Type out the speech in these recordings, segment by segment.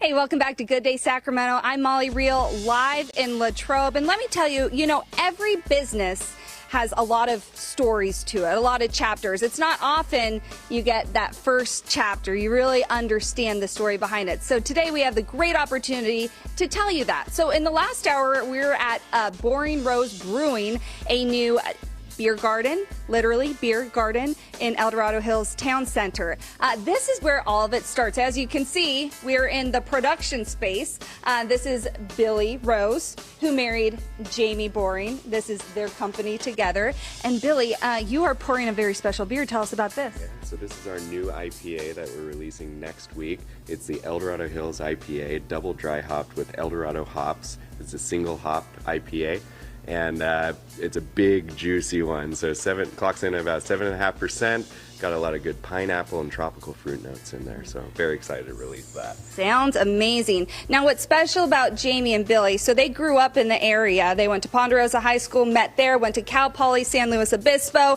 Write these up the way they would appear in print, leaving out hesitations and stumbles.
Hey, welcome back to Good Day Sacramento. I'm Molly Riehl, live in Latrobe. And let me tell you, every business has a lot of stories to it, a lot of chapters. It's not often you get that first chapter. You really understand the story behind it. So today we have the great opportunity to tell you that. So in the last hour, we were at Boring Rose Brewing, a new beer garden, literally beer garden in El Dorado Hills Town Center. This is where all of it starts. As you can see, we're in the production space. This is Billy Rose, who married Jamie Boring. This is their company together. And Billy, you are pouring a very special beer. Tell us about this. Yeah, so this is our new IPA that we're releasing next week. It's the El Dorado Hills IPA, double dry hopped with El Dorado hops. It's a single hopped IPA. And it's a big, juicy one. So clocks in at about 7.5%. Got a lot of good pineapple and tropical fruit notes in there. So very excited to release that. Sounds amazing. Now, what's special about Jamie and Billy? So they grew up in the area. They went to Ponderosa High School, met there, went to Cal Poly San Luis Obispo,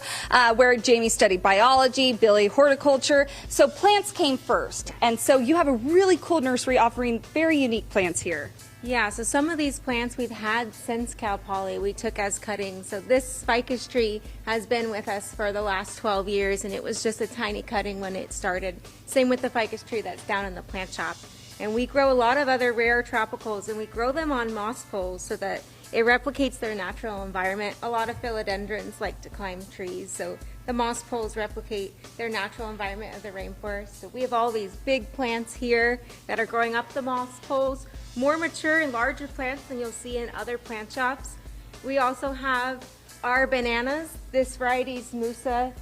where Jamie studied biology, Billy horticulture. So plants came first. And so you have a really cool nursery offering very unique plants here. Yeah, so some of these plants we've had since Cal Poly we took as cuttings. So this ficus tree has been with us for the last 12 years, and it was just a tiny cutting when it started. Same with the ficus tree that's down in the plant shop. And we grow a lot of other rare tropicals, and we grow them on moss poles so that it replicates their natural environment. A lot of philodendrons like to climb trees, so the moss poles replicate their natural environment of the rainforest. So we have all these big plants here that are growing up the moss poles, more mature and larger plants than you'll see in other plant shops. We also have our bananas. This variety is Musa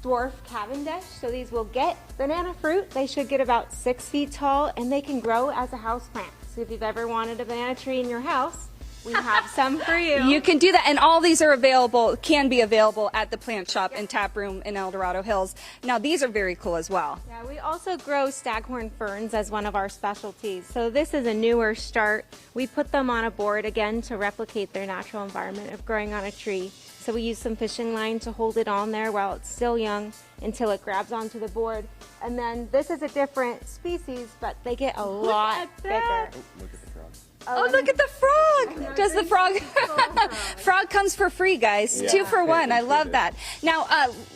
Dwarf Cavendish. So these will get banana fruit. They should get about 6 feet tall, and they can grow as a house plant. So if you've ever wanted a banana tree in your house, we have some for you. You can do that, and all these are available, can be available at the plant shop and tap room in El Dorado Hills. Now, these are very cool as well. Yeah, we also grow staghorn ferns as one of our specialties. So this is a newer start. We put them on a board again to replicate their natural environment of growing on a tree. So we use some fishing line to hold it on there while it's still young until it grabs onto the board. And then this is a different species, but they get a lot bigger. Look at the frog. Oh, look at the frog! Does the frog? Frog comes for free, guys. Yeah. 2 for 1. I love that. Now,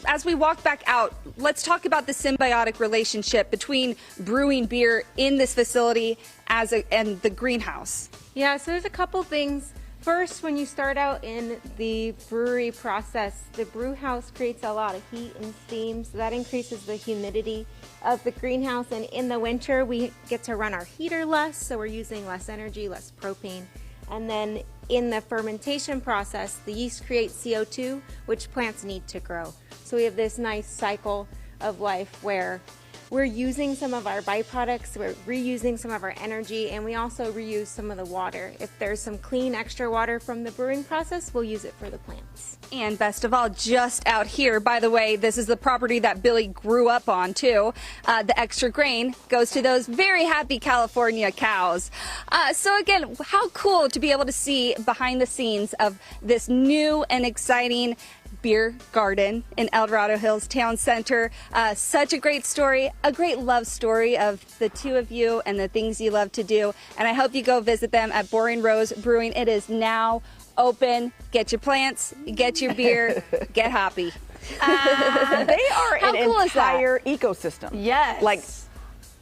as we walk back out, let's talk about the symbiotic relationship between brewing beer in this facility and the greenhouse. Yeah, so there's a couple things. First, when you start out in the brewery process, the brew house creates a lot of heat and steam, so that increases the humidity of the greenhouse. And in the winter, we get to run our heater less, so we're using less energy, less propane. And then in the fermentation process, the yeast creates CO2, which plants need to grow. So we have this nice cycle of life where we're using some of our byproducts, we're reusing some of our energy, and we also reuse some of the water. If there's some clean extra water from the brewing process, we'll use it for the plants. And best of all, just out here, by the way, this is the property that Billy grew up on too. The extra grain goes to those very happy California cows. So again, how cool to be able to see behind the scenes of this new and exciting beer garden in El Dorado Hills Town Center. Such a great story, a great love story of the two of you and the things you love to do. And I hope you go visit them at Boring Rose Brewing. It is now open. Get your plants, get your beer, get hoppy. They are an entire ecosystem. Yes. Like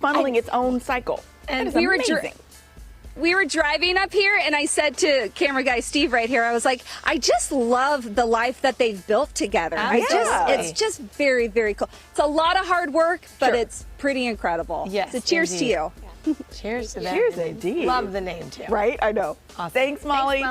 funneling its own cycle. And we were driving up here, and I said to camera guy Steve right here, I was like, I just love the life that they've built together. It's just very, very cool. It's a lot of hard work, but it's pretty incredible. Yes, so cheers indeed. to you. Cheers to that. Cheers indeed. Love the name too. Right? I know. Awesome. Thanks, Molly.